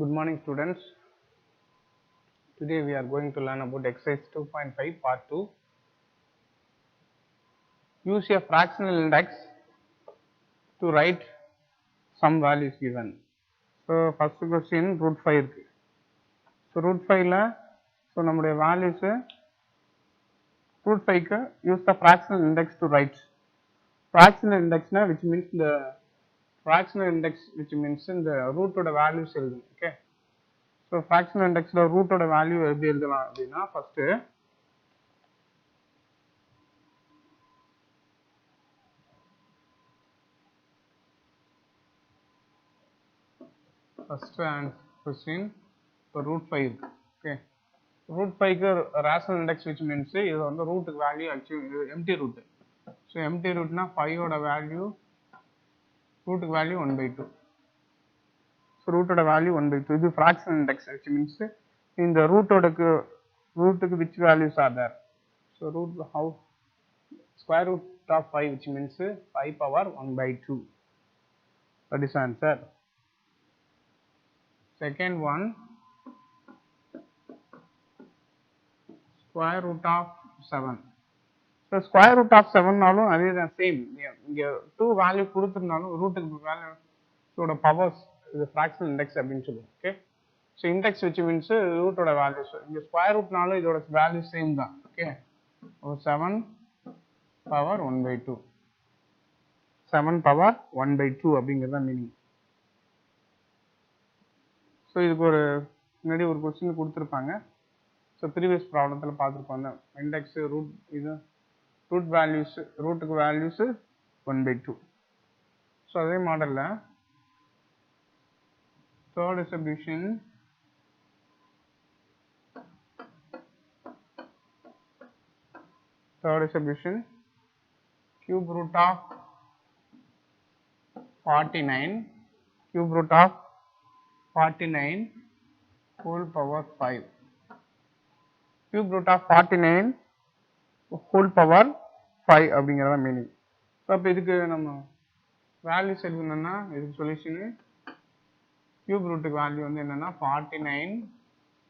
Good morning, students. Today we are going to learn about exercise 2.5 part 2. Use a fractional index to write some values given. So first question root 5 இருக்கு. So root 5ல so நம்முடைய values root 5க்கு use the fractional index to write. Fractional index னா which means the fractional index which means இந்த root ஓட values எழுதணும். Okay. So fractional indexல root ஓட value எப்படி எழுதலாம் அப்படின்னா first question இப்போ root 5 இருக்கு. Okay. root 5க்கு rational index which means இது வந்து root value actually empty root. So empty rootனா 5 ஓட value root value 1/2. So root ஓட value 1/2. இது fractional index which means இந்த root க்கு which values are there. So root how square root of 5 which means 5 power 1/2. That is answer. Second one square root of 7. So square root of 7 நாலும் அதே தான் same. இங்க 2 value கொடுத்திருந்தாலும் ரூட்டுக்கு value ஓட powers இது ஃபிராக்ஷனல் இண்டெக்ஸ் அப்படின்னு சொல்லுவோம். Okay. So index which means ரூட்டோட வேல்யூஸ் இங்க ஸ்கொயர் ரூட்னாலும் இதோட வேல்யூ சேம் தான். ஓகே. 7 பவர் 1/2. 7 பவர் 1/2 அப்படிங்கிறது தான் மீனிங். ஸோ இதுக்கு ஒரு முன்னாடி ஒரு கொஸ்டின் கொடுத்துருப்பாங்க. ஸோ ப்ரீவியஸ் ப்ராப்ளத்தில் பார்த்துருப்பாங்க இண்டெக்ஸ் ரூட் இது ரூட் வேல்யூஸ் ரூட்டுக்கு வேல்யூஸ் 1/2. ஸோ அதே மாடலில் third distribution cube root of 49 cube root of 49 whole power 5 cube root of 49 whole power 5 அப்படிங்கிறத மீனிங். ஸோ அப்போ இதுக்கு நம்ம வேல்யூஸ் எழுதணும்னா இதுக்கு சொல்யூஷனு கியூப் ரூட்டுக்கு வேல்யூ வந்து என்னன்னா 49.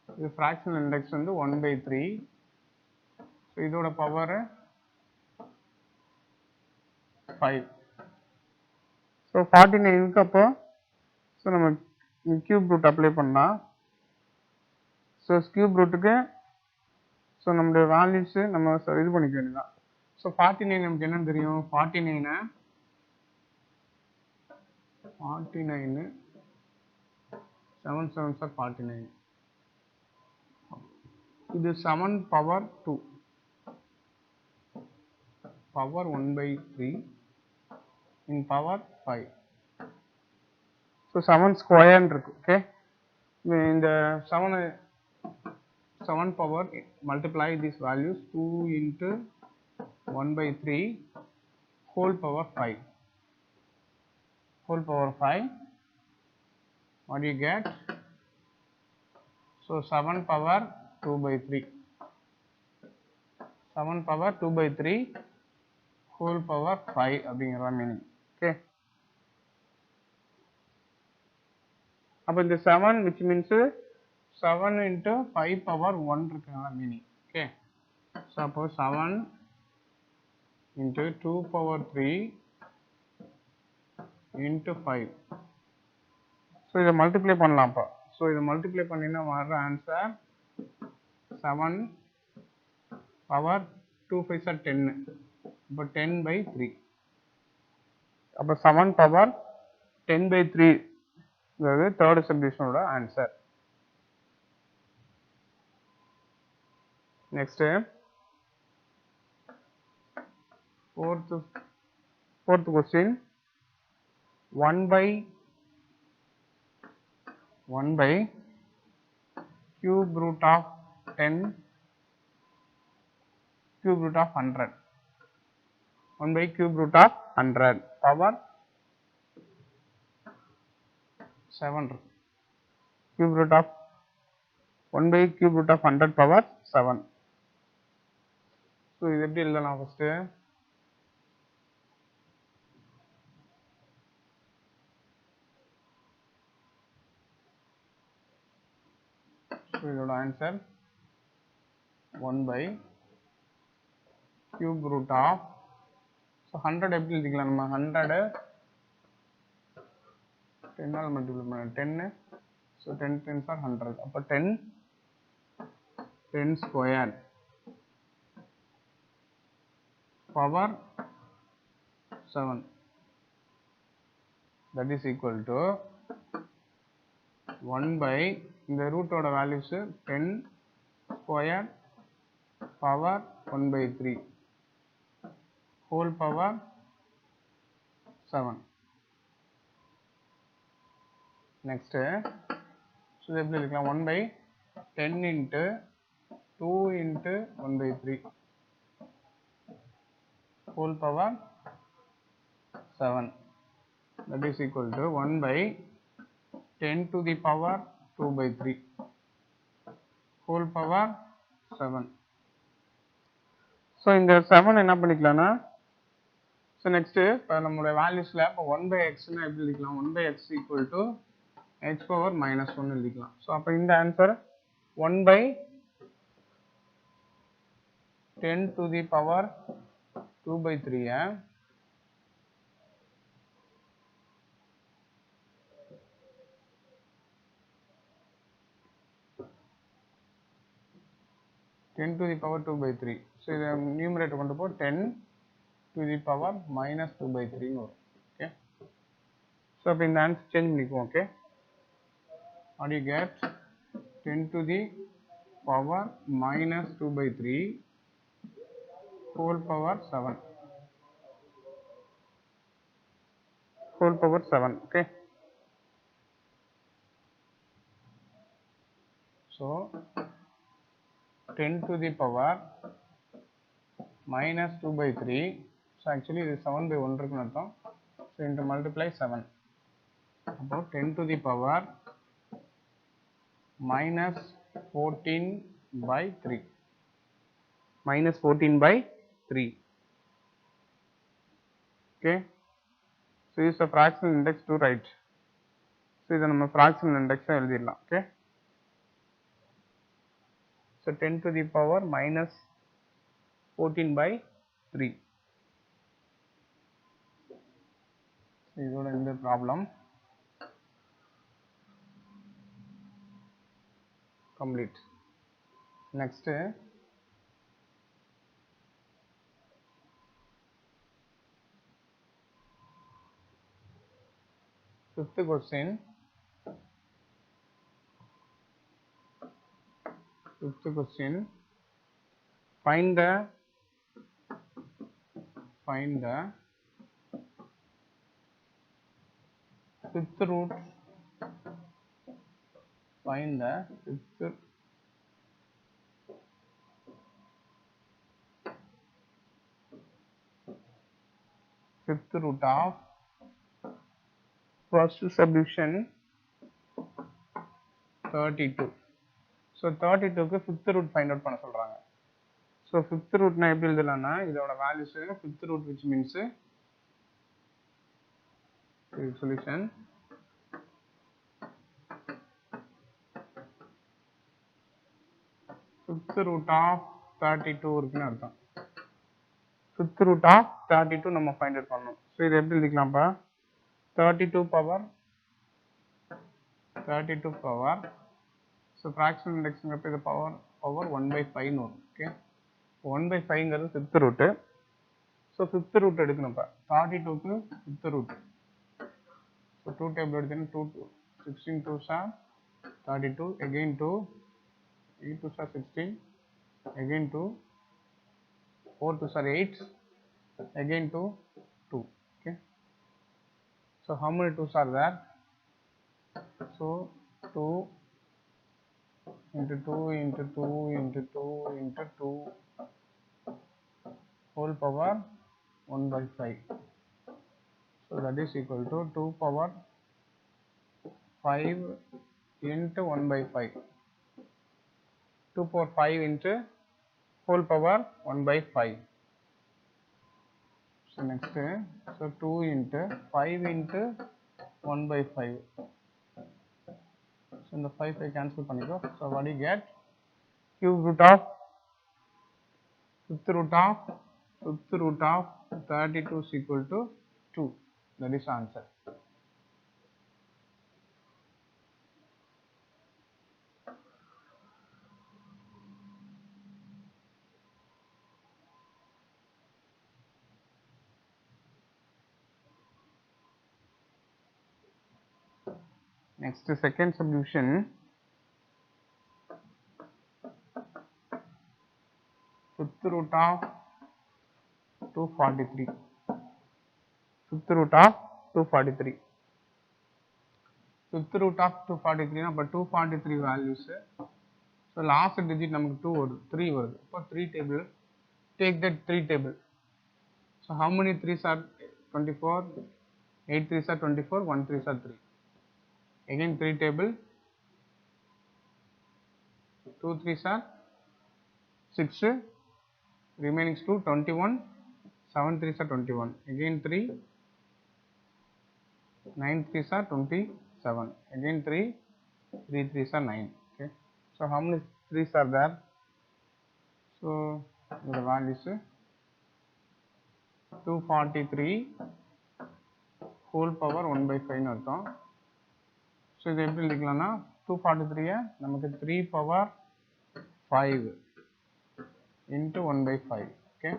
இது ஃப்ராக்ஷனல் இண்டெக்ஸ் வந்து 1/3. ஸோ இதோட பவர் 5. ஸோ 49க்கு அப்போ ஸோ நம்ம கியூப் ரூட் அப்ளை பண்ணலாம். ஸோ கியூப் ரூட்டுக்கு ஸோ நம்மளுடைய வேல்யூஸு நம்ம இது பண்ணிக்க வேண்டியதான். ஸோ 49 நமக்கு என்னன்னு தெரியும் 49 7 7s are 49. இது 7 power 2 power 1/3 in power 5. So 7 ஸ்கொயர்னு இருக்கு. ஓகே. இந்த 7 power multiply these values 2 into 1/3 whole power 5 whole power 5. What do you get? So 7 power 2/3 7 power 2/3 whole power 5 அப்படிங்கிற மீனிங். ஓகே. அப்போ இந்த 7 which means 7 into 5 power 1 இருக்குங்களா meaning. Okay. So அப்போ 7 into 2 power 3 into 5. So இதை multiply பண்ணலாம். அப்போ so இதை multiply பண்ணினா வர்ற ஆன்சர் 7 பவர் 2 5 are 10. இப்போ 10/3. அப்போ 7 பவர் 10/3 தேர்ட் டிஸ்ட்ரிபியூஷனோட answer. Next fourth question 1/1 cube root of 10 cube root of 100 1/cube root of 100 power 7 cube root of 1/cube root of 100 power 7. So இது எப்படி எழுதலாம் ஃபர்ஸ்ட் இதோட answer 1 by cube root of, so 100 எப்படி எழுதிக்கலாம் நம்ம 100 10 ஆல் மல்டிப்ளை பண்ண 10, so 10 10s are 100, அப்போ 10 squared power 7, that is equal to 1 by இந்த ரூட்டோட values 10 squared power 1 by 3 whole power 7. Next, so எப்படி எழுதிக்கலாம் 1 by 10 into 2 into 1 by 3 whole power 7, that is equal to 1 by 10 to the power 2 by 3 whole power 7. So இந்த 7 என்ன பண்ணிக்கலாம்னா, so next இப்போ நம்மளுடைய வேல்யூஸ்ல இப்போ 1 by x னா எப்படி எழுதிக்கலாம் 1 by x equal to h power minus 1 எழுதிக்கலாம். ஸோ அப்போ இந்த answer 1 by 10 to the power 2 by 3 10 to the power 2 by 3. So இதை நியூமரேட்டர் கொண்டு போ 10 to the power minus 2 by 3 வரும். ஓகே, ஸோ அப்போ இந்த ஆன்சர் சேஞ்ச் பண்ணிக்குவோம். Okay, what do you get 10 to the power minus 2 by 3 whole power 7 whole power 7. Okay, so 10 to the power minus 2 by 3, so actually இது 7 by 1 இருக்குன்னு அர்த்தம். So into multiply 7, about 10 to the power minus 14 by 3 minus 14 by 3. Okay, so use the fractional index to write. So இதை நம்ம fractional index எழுதிடலாம். Okay, so 10 to the power minus 14 by 3. இதோட இந்த problem complete. Next, fifth question. Find the fifth root. Find the fifth root of first subdivision 32. So 32 க்கு fifth root find out பண்ண சொல்றாங்க. So fifth root னா எப்படி எழுதலாம்னா, இதோட values fifth root, which means solution fifth root of 32 இருக்குன்னு அர்த்தம். fifth root of 32 நம்ம find out பண்ணணும். So இது எப்படி எழுதிக்கலாம்ப்பா, 32 power, so fraction index ங்கிறப்ப இது power 1 by 5 ன்னு வரும். ஓகே, 1 by 5 ங்கிறது fifth root. so fifth root எடுக்கணும்ப்பா, 32 க்கு fifth root. so 2 table எடுத்தீங்கன்னா 2 16 2s are 32, again 2 8 2s are 16, again 2 4 2s are 8, again 2 2. Okay, so how many 2s are there? So 2 into 2 into 2 into 2 into 2 whole power 1 by 5. So that is equal to 2 power 5 into 1 by 5. 2 power 5 into whole power 1 by 5. So next, so 2 into 5 into 1 by 5. So இந்த 5 cancel பண்ணிக்கோ. So what do you get? Cube root of fifth root of 32 is equal to 2. That is answer. Next, second solution. Fifth root of 243. Fifth root of 243. Fifth root of 243 na, but 243 values. So last digit நமக்கு 2 வருது, 3 வருது. For 3 table, take that 3 table. So how many 3s are 24? 8 3s are 24, 1 3s are 3. Again 3 table, 2 3s are 6, remaining 2 21, 7 3s are 21. Again 3, 9 3s are 27. Again 3, 3 3s are 9. Okay. So how many 3s are there? So the value is 243 whole power 1 by 5 னு அர்த்தம். So இது எப்படி எழுதிக்கலாம்னா 243 நமக்கு 3 power 5 into 1 by 5. Okay.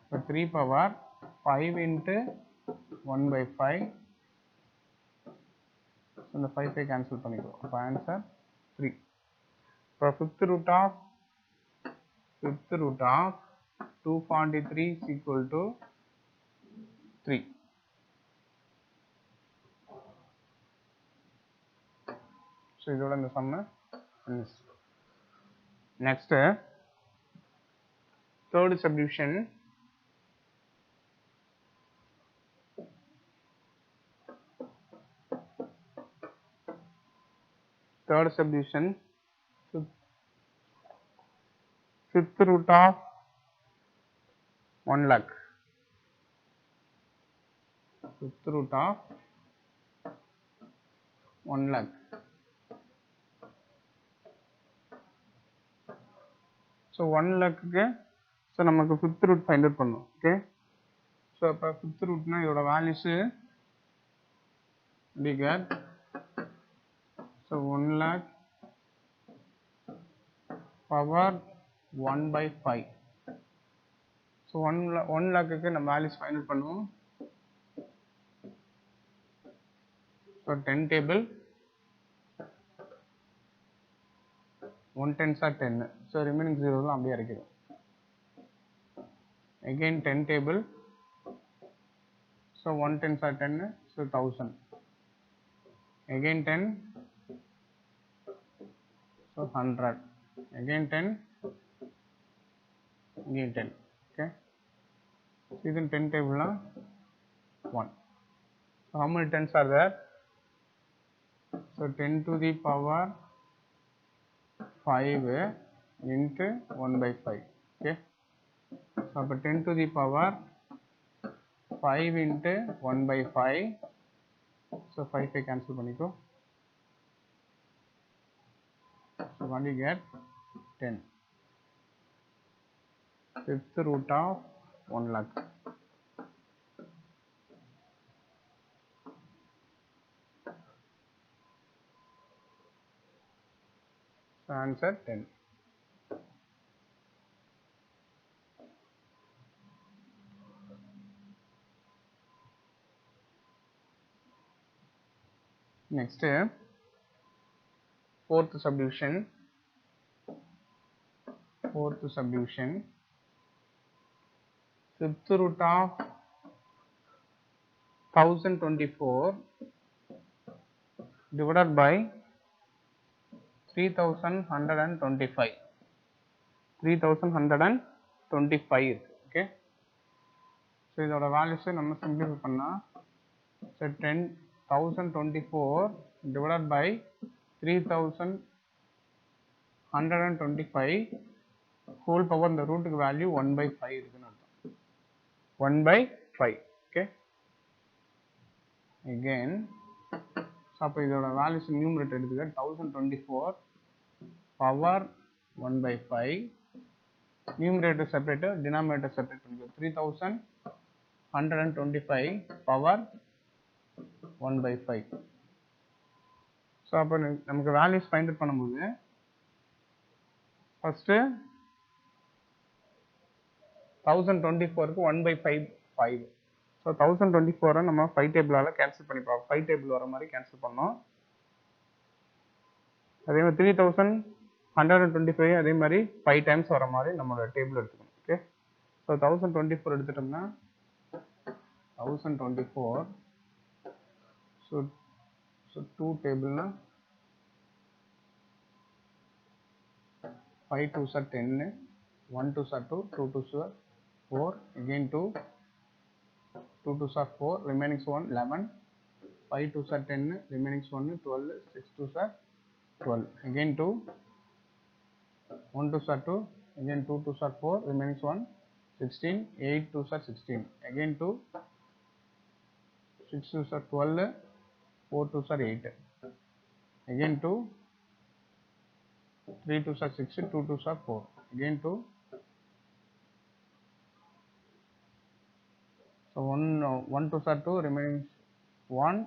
So 3 power 5 into 1 by 5. So இந்த 5 cancel பண்ணிக்கோ. அப்போ answer 3. இப்போ fifth root of 243 is equal to 3. So இதோட இந்த sum finish. Next, third subdivision. Third subdivision, fifth root of 1 lakh. Fifth root of 1 lakh. So 1 lakh க்கு so நமக்கு fifth root find out பண்ணணும். Okay. So அப்போ fifth root னா இதோட values we get, so 1 lakh power 1 by 5. So 1 lakh க்கு நம்ம values find out பண்ணுவோம். So 10 table, 1 tens are 10. So remaining 0 தான் அப்படியே இருக்கிறோம். Again 10 table, so 1 tens are 10, so 1000. Again 10, so 100. Again 10, again 10. Okay. So this 10 table na 1. So how many tens are there? So 10 to the power 5 into 1 by 5. Okay. So 10 to the power 5 into 1 by 5. So 5 cancel பண்ணிக்கோ. So what do you get? 10. Fifth root of 1 lakh. So answer 10. Next, fourth subdivision. Fifth root of 1024 divided by 3125. 3125. Okay. So இதோட values நம்ம simplify பண்ணா, so 10,024 divided by 3125 whole power the root value 1 by 5 இருக்குன்னு அர்த்தம். 1 by 5. Okay. Again, அப்போ இதோட values numerator எடுத்துக்க 1024 power 1/5 numerator separator denominator separate பண்ணிக்கோ 3125 power 1/5 so அப்போ நமக்கு வேல்யூஸ் ஃபைண்ட் அவுட் பண்ணும்போது ஃபஸ்ட்டு 1024க்கு 1/5 5 ஸோ 1024 நம்ம 5 டேபிளால் கேன்சல் பண்ணி பார்ப்போம் 5 டேபிள் வர மாதிரி கேன்சல் பண்ணோம் அதே மாதிரி 3125 அதே மாதிரி 5 டைம்ஸ் வர மாதிரி நம்மளோட டேபிள் எடுத்துக்கணும் ஓகே ஸோ 1024 எடுத்துட்டோம்னா 1024 so 2 டேபிள்னா 5 2s are 10 1 2s are 2 2 2s are 4 again 2 2 2s are 4 remaining 1 11 5 2s are 10 remaining 1 12 6 2s are 12 again 2 1 2s are 2 again 2 2s are 4 remaining 1 16 8 2s are 16 again 2 6 2s are 12 4 2s are 8 again 2 3 2s are 6 2 2s are 4 again 2 so 1 2s are 2 remaining 1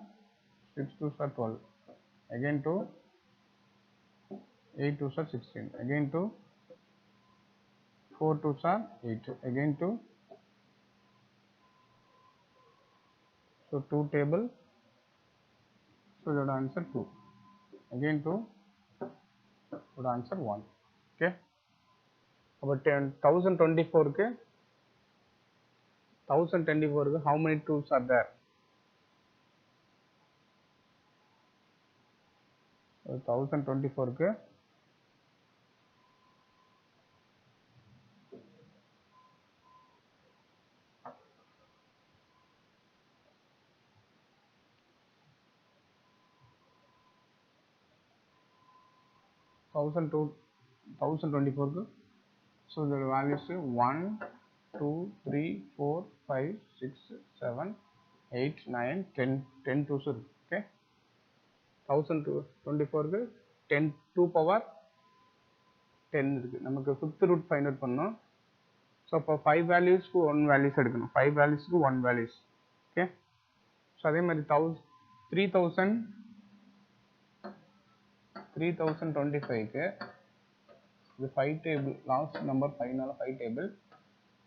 6 2s are 12 again 2 8 2s are 16 again 2 4 2s are 8 again 2 so 2 table so that answer 2 again 2 would answer 1 okay about 1024 க்கு 1024 க்கு how many 2s are there 1024 க்கு 1024 க்கு so the values 1 2 3 4 5 6 7 8 9 10 10 2s இருக்கு okay 1024 க்கு 10 2 power 10 இருக்கு நமக்கு 5th root find out பண்ணனும் so அப்போ 5 வேல்யூஸ்க்கு 1 வேல்யூஸ் எடுக்கணும் 5 வேல்யூஸ்க்கு 1 வேல்யூஸ் ஓகே ஸோ அதே மாதிரி 3025க்கு இது 5 டேபிள் லாஸ்ட் நம்பர் 5னால 5 table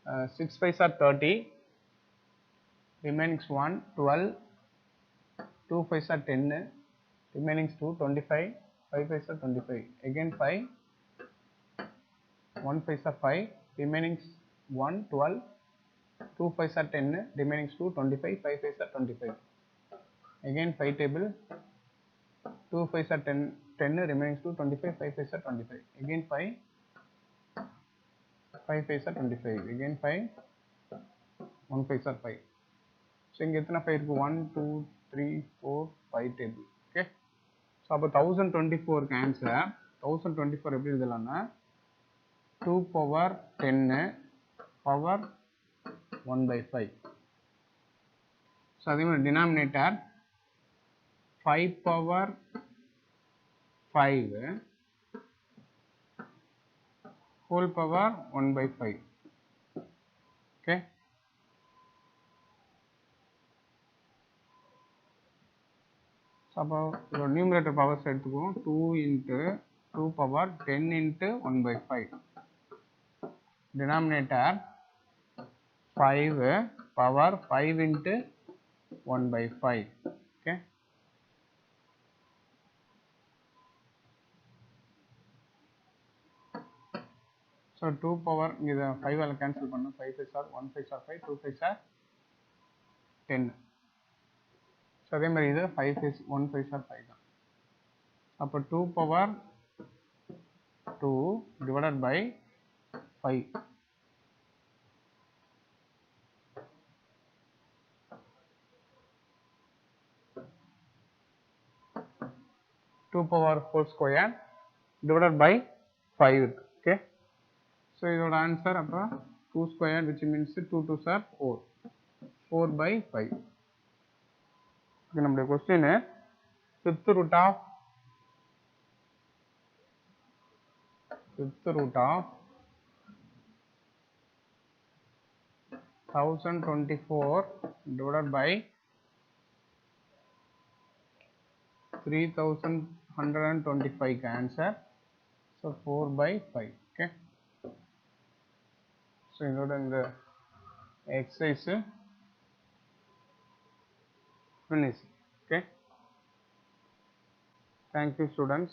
6 5s are 30 remaining 1 12 2 5s are 10 remaining 2 25 5 5s are 25 again 5 1 5s are 5 remaining 1 12 2 5s are 10 remaining 2 25 5 5s are 25 again 5 table 2 5s are 10 remaining 2 25 5 5s are 25 again 5 5s are 25 again 5 1 5s are 5 so இங்க எத்தனை 5 இருக்கு 1 2 3 4 5 table okay so அப்ப 1024 க்கு answer 1024 எப்படி எழுதலாம்னா 2 power 10 power 1/5 so அதே மாதிரி denominator 5 power 5 whole power 1/5 okay so அப்போ இதோட நியூமரேட்டர் பவர்ஸ் எடுத்துக்குவோம் 2 into 2 power 10 into 1/5 denominator 5 power 5 into 1/5 okay so 2 power இத 5 ஆல கேன்சல் பண்ணா 5 5s are 1 5s are 5 2 5s are 10 so அதே மாதிரி இது 5 5 1 5s are 5 தான் அப்ப 2 power 2 divided by 5 2 power 4 square divided by 5 okay so இதோட ஆன்சர் அப்ப 2 square which means 2 2s are 4 4/5 இது நம்மளுடைய question fifth root of 1024 divided by 3125 answer. So 4 by 5. Okay. So in the exercise finish. Okay. Thank you, students.